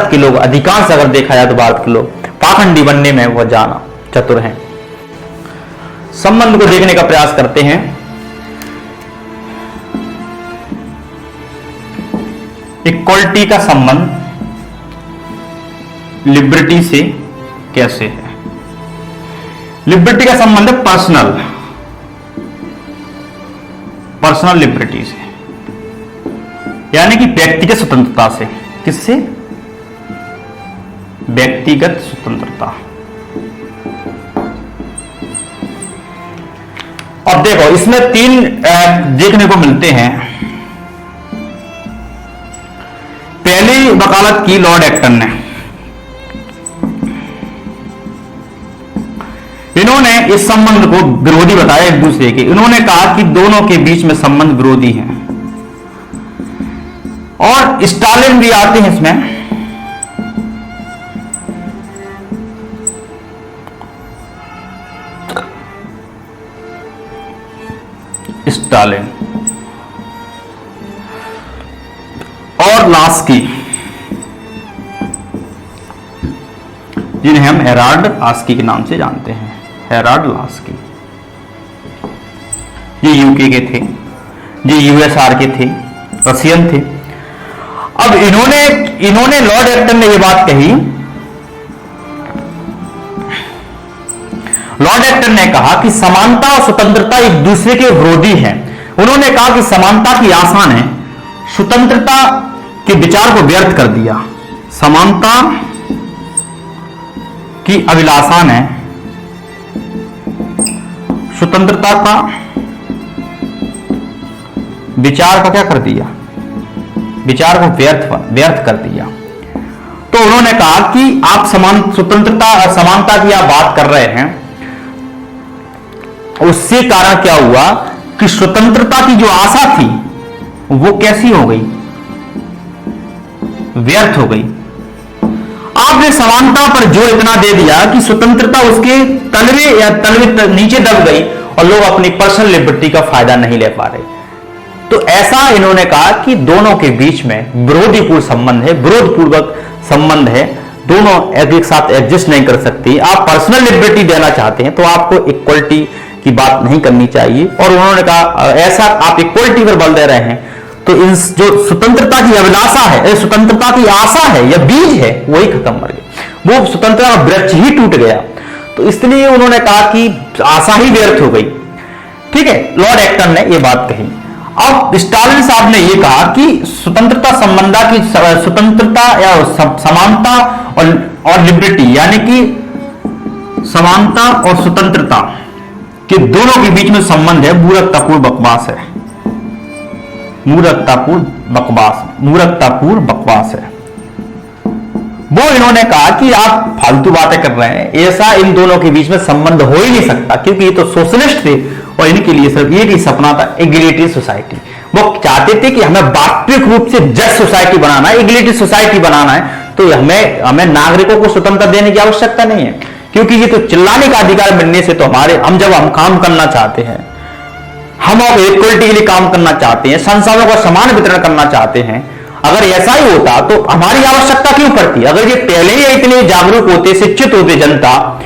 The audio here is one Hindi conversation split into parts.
भारत के लोग अधिकांश अगर देखा जाए तो भारत के लोग पाखंडी बनने में वह जाना चतुर हैं। संबंध को देखने का प्रयास करते हैं। इक्वलिटी का संबंध लिबर्टी से कैसे है? लिबर्टी का संबंध है पर्सनल लिबर्टी से, यानी कि व्यक्तिगत स्वतंत्रता से। किससे? व्यक्तिगत स्वतंत्रता। अब देखो इसमें 3 देखने को मिलते हैं। पहली वकालत की लॉर्ड एक्टन ने। इन्होंने इस संबंध को विरोधी बताया एक दूसरे के। इन्होंने कहा कि दोनों के बीच में संबंध विरोधी हैं। और स्टालिन भी आते हैं इसमें। स्टालिन और लास्की, जिन्हें हम हेराल्ड लास्की के नाम से जानते हैं। हेराल्ड लास्की ये यूके के थे, ये यूएसआर के थे, रशियन थे। अब इन्होंने लॉर्ड एक्टन ने यह बात कही। लॉर्ड एक्टन ने कहा कि समानता और स्वतंत्रता एक दूसरे के विरोधी हैं। उन्होंने कहा कि समानता की आशा ने स्वतंत्रता के विचार को व्यर्थ कर दिया। समानता की अभिलाषा ने स्वतंत्रता का विचार को क्या कर दिया? विचार को व्यर्थ कर दिया। तो उन्होंने कहा कि आप स्वतंत्रता और समानता की आप बात कर रहे हैं, उससे कारण क्या हुआ कि स्वतंत्रता की जो आशा थी वो कैसी हो गई? व्यर्थ हो गई। आपने समानता पर जोर इतना दे दिया कि स्वतंत्रता उसके तलवे नीचे दब गई और लोग अपनी पर्सनल लिबर्टी का फायदा नहीं ले पा रहे। तो ऐसा इन्होंने कहा कि दोनों के बीच में विरोधीपूर्ण संबंध है, विरोधपूर्वक संबंध है। दोनों एक साथ एडजस्ट नहीं कर सकती। आप पर्सनल लिबर्टी देना चाहते हैं तो आपको इक्वलिटी की बात नहीं करनी चाहिए। और उन्होंने कहा ऐसा आप इक्वलिटी पर बल दे रहे हैं तो इन जो स्वतंत्रता की अभिलाषा है, स्वतंत्रता की आशा है या बीज है, वही खत्म मर गए। वो स्वतंत्रता का वृक्ष ही टूट गया। तो इसलिए उन्होंने कहा कि आशा ही व्यर्थ हो गई। ठीक है, लॉर्ड एक्टन ने यह बात कही। अब स्टालिन साहब ने यह कहा कि स्वतंत्रता संबंधा की स्वतंत्रता या समानता और लिबर्टी, यानी कि समानता और स्वतंत्रता के दोनों के बीच में संबंध है, मूर्खतापूर्ण बकवास है। मूर्खतापूर्ण बकवास है। वो इन्होंने कहा कि आप फालतू बातें कर रहे हैं, ऐसा इन दोनों के बीच में संबंध हो ही नहीं सकता, क्योंकि ये तो सोशलिस्ट थे और इनके लिए सिर्फ एक ही सपना था, इक्वलिटी सोसाइटी। वो चाहते थे कि हमें वास्तविक रूप से जस्ट सोसाइटी बनाना है, इक्वलिटी सोसाइटी बनाना है, तो हमें नागरिकों को स्वतंत्रता देने की आवश्यकता नहीं है, क्योंकि ये तो चिल्लाने का अधिकार मिलने से तो जब हम काम करना चाहते हैं, हम अब इक्वलिटी के लिए काम करना चाहते हैं, संसाधनों का समान वितरण करना चाहते हैं, अगर ऐसा ही होता तो हमारी आवश्यकता क्यों पड़ती? अगर ये पहले ही इतने जागरूक होते, शिक्षित होते जनता,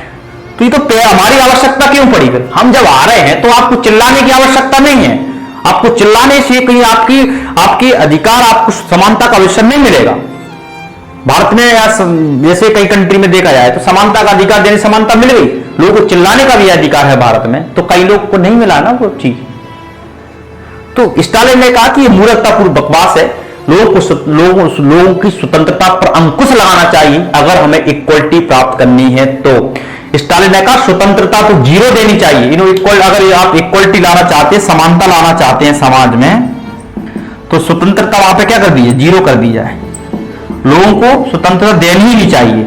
तो ये तो हमारी आवश्यकता क्यों पड़ी? हम जब आ रहे हैं तो आपको चिल्लाने की आवश्यकता नहीं है। आपको चिल्लाने से कहीं आपकी अधिकार, आपको समानता का अवसर नहीं मिलेगा। भारत में या जैसे कई कंट्री में देखा जाए तो समानता का अधिकार देने समानता मिल गई, लोगों को चिल्लाने का भी अधिकार है भारत में, तो कई लोग को नहीं मिला ना वो चीज। तो स्टालिन ने कहा कि ये मूर्खतापूर्ण बकवास है, लोगों की स्वतंत्रता पर अंकुश लगाना चाहिए अगर हमें इक्वलिटी प्राप्त करनी है। तो स्टालिन ने कहा स्वतंत्रता तो जीरो देनी चाहिए। अगर आप इक्वलिटी लाना चाहते हैं, समानता लाना चाहते हैं समाज में, तो स्वतंत्रता वहां पे क्या कर दी है? जीरो कर दी जाए। लोगों को स्वतंत्रता देनी ही नहीं चाहिए।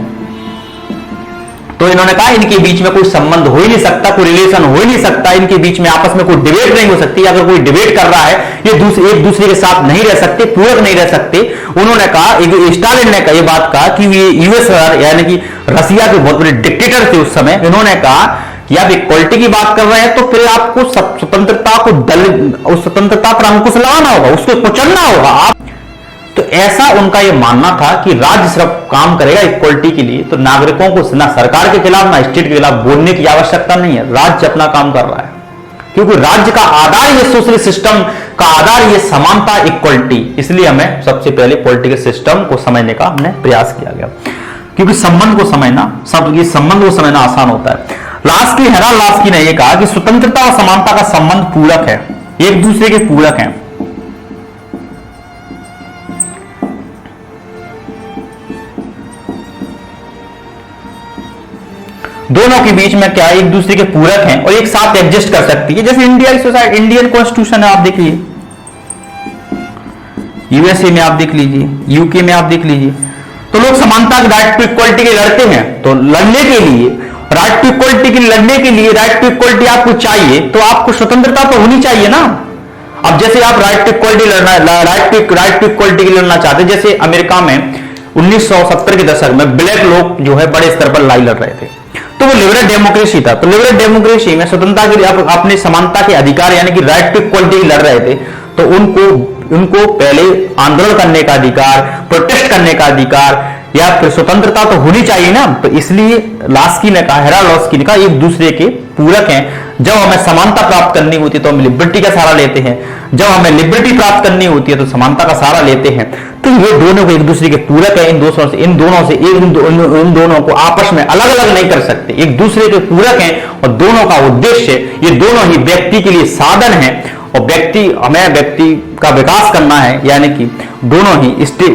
तो इन्होंने कहा इनके बीच में कोई संबंध हो ही नहीं सकता, कोई रिलेशन हो ही नहीं सकता, इनके बीच में आपस में कोई डिबेट नहीं हो सकती। अगर कोई डिबेट कर रहा है, ये एक दूसरे के साथ नहीं रह सकते, पूरक नहीं रह सकते। उन्होंने कहा, स्टालिन ने ये बात कहा कि ये यूएसआर यानी कि रसिया के बहुत बड़े डिक्टेटर थे उस समय। इन्होंने कहा कि आप इक्वलिटी की बात कर रहे हैं तो फिर आपको स्वतंत्रता पर अंकुश लगाना होगा, उसको कुचलना होगा। तो ऐसा उनका यह मानना था कि राज्य सिर्फ काम करेगा इक्वलिटी के लिए, तो नागरिकों को ना सरकार के खिलाफ ना स्टेट के खिलाफ बोलने की आवश्यकता नहीं है, राज्य अपना काम कर रहा है। क्योंकि राज्य का आधार ये सोशल सिस्टम का आधार ये समानता, इक्वलिटी, इसलिए हमें सबसे पहले पॉलिटिकल सिस्टम को समझने का हमने प्रयास किया गया, क्योंकि संबंध को समझना, सब ये संबंध को समझना आसान होता है। लास्की हेराल्ड लास्की ने यह कहा कि स्वतंत्रता और समानता का संबंध पूरक है, एक दूसरे के पूरक हैं। दोनों के बीच में क्या एक दूसरे के पूरक हैं और एक साथ एडजस्ट कर सकती है। जैसे इंडिया की सोसाइटी, इंडियन कॉन्स्टिट्यूशन है, आप देख लीजिए, यूएसए में आप देख लीजिए, यूके में आप देख लीजिए, तो लोग समानता के राइट टू इक्वलिटी के लड़ते हैं। तो लड़ने के लिए, राइट टू इक्वलिटी के लड़ने के लिए, राइट टू इक्वलिटी आपको चाहिए तो आपको स्वतंत्रता तो होनी चाहिए ना। अब जैसे आप राइट टू इक्वलिटी लड़ना, राइट टू इक्वलिटी के लिए लड़ना चाहते हैं, जैसे अमेरिका में 1970 के दशक में ब्लैक लोग जो है बड़े स्तर पर लड़ाई लड़ रहे थे, तो वो लिबरल डेमोक्रेसी था। तो लिबरल डेमोक्रेसी में स्वतंत्रता के लिए अपने समानता के अधिकार यानी कि राइट टू इक्वलिटी लड़ रहे थे, तो उनको पहले आंदोलन करने का अधिकार, प्रोटेस्ट करने का अधिकार या फिर स्वतंत्रता तो होनी चाहिए ना। तो इसलिए लास्की ने कहा, हेराल्ड लास्की ने कहा, एक दूसरे के पूरक हैं। जब हमें समानता प्राप्त करनी होती है तो हम लिबर्टी का सहारा लेते हैं, जब हमें लिबर्टी प्राप्त करनी होती है तो समानता का सहारा लेते हैं। तो ये दोनों को एक दूसरे के पूरक है। इन दोनों को आपस में अलग अलग नहीं कर सकते, एक दूसरे के पूरक हैं और दोनों का उद्देश्य, ये दोनों ही व्यक्ति के लिए साधन है और हमें व्यक्ति का विकास करना है, यानी कि दोनों ही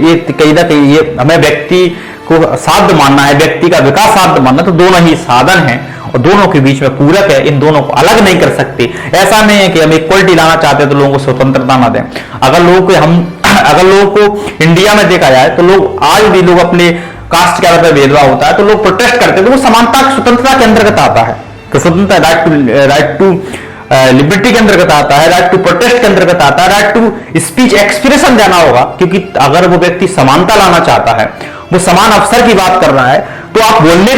ये कहीं ना कहीं ये हमें व्यक्ति को साध्य मानना है, व्यक्ति का विकास साध्य मानना, तो दोनों ही साधन हैं और दोनों के बीच में पूरक है। इन दोनों को अलग नहीं कर सकते। ऐसा नहीं है कि हम इक्वलिटी लाना चाहते हैं तो लोगों को स्वतंत्रता ना दें। अगर लोगों को इंडिया में देखा जाए तो लोग आज भी लोग अपने कास्ट के आधार पर भेदभाव होता है तो लोग प्रोटेस्ट करते हैं, तो वो समानता स्वतंत्रता के अंतर्गत आता है। तो स्वतंत्रता राइट टू लिबर्टी के अंतर्गत आता है, राइट टू प्रोटेस्ट के अंतर्गत आता है, राइट टू स्पीच एक्सप्रेशन देना होगा। क्योंकि अगर वो व्यक्ति समानता लाना चाहता है, वो समान अवसर की बात कर रहा है, तो आप बोलने का